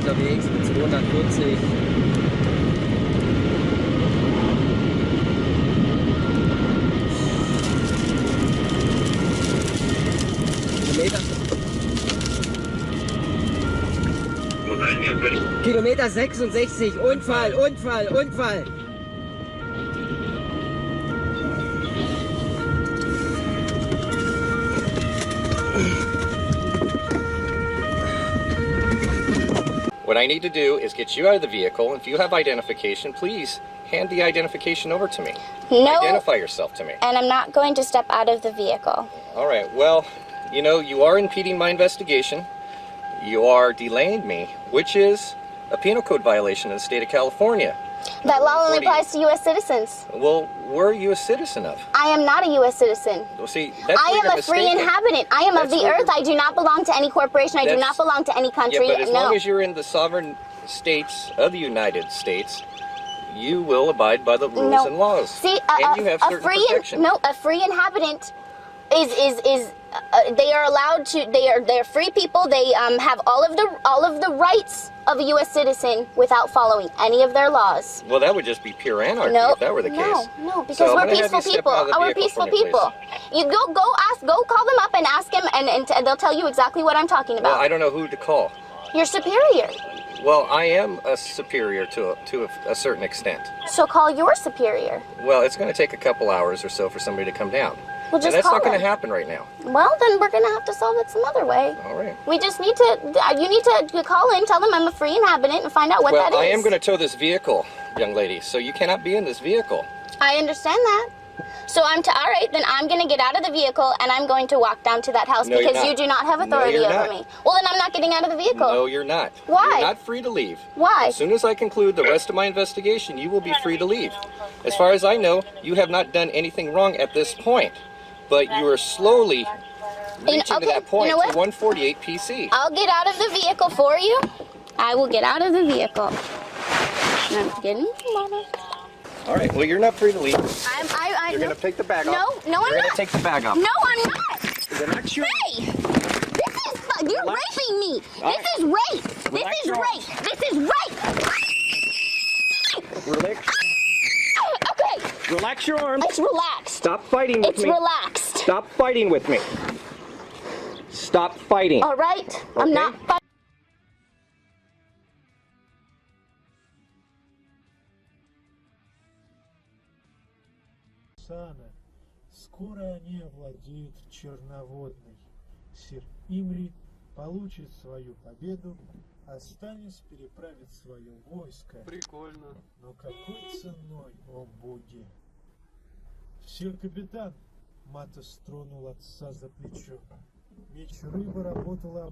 Unterwegs mit 240. Kilometer 66, Unfall, Unfall, Unfall. What I need to do is get you out of the vehicle. If you have identification, please hand the identification over to me. No. Identify yourself to me. And I'm not going to step out of the vehicle. All right. Well, you know, you are impeding my investigation. You are delaying me, which is a penal code violation in the state of California. That law only applies to U.S. citizens. Well, where are you a citizen of? I am not a U.S. citizen. Well, see, that's I am a free inhabitant. I am of the earth. I do not belong to any corporation. I do not belong to any country. Yeah, but as long as you're in the sovereign states of the United States, you will abide by the rules and laws. See, and you have certain protection. a free inhabitant is they are allowed to. They're free people. They have all of the rights of a U.S. citizen without following any of their laws. Well, that would just be pure anarchy if that were the case. No, because we're peaceful people. We're peaceful people. You go call them up and ask them, and they'll tell you exactly what I'm talking about. Well, I don't know who to call. Your superior. Well, I am a superior to a certain extent. So call your superior. Well, it's going to take a couple hours or so for somebody to come down. Well, just and that's call not going them. to happen right now. Well, then we're going to have to solve it some other way. All right. We just need to, you need to call in, tell them I'm a free inhabitant, and find out what that is. Well, I am going to tow this vehicle, young lady, so you cannot be in this vehicle. I understand that. So all right, then I'm going to get out of the vehicle, and I'm going to walk down to that house because you do not have authority over me. Well, then I'm not getting out of the vehicle. No, you're not. Why? You're not free to leave. Why? As soon as I conclude the rest of my investigation, you will be free to leave. As far as I know, you have not done anything wrong at this point. But you are slowly reaching to that point to 148 PC. I'll get out of the vehicle for you. I will get out of the vehicle. I'm getting All right, well, you're not free to leave. You're going to take the bag off. No, I'm not. You're going to take the bag off. No, I'm not. Hey! You're raping me. This is rape. This is rape. This is rape. Relax. Okay. Relax your arms. It's relaxed. Stop fighting with me. It's relaxed. Stop fighting with me. Stop fighting. All right. Okay. I'm not fighting. Скоро они овладеют Черноводной. Сир Имри получит свою победу, а Станис переправит свое войско. Прикольно. Но какой ценой, о боги? Сир капитан, Матос тронул отца за плечо. Меч рыбы работала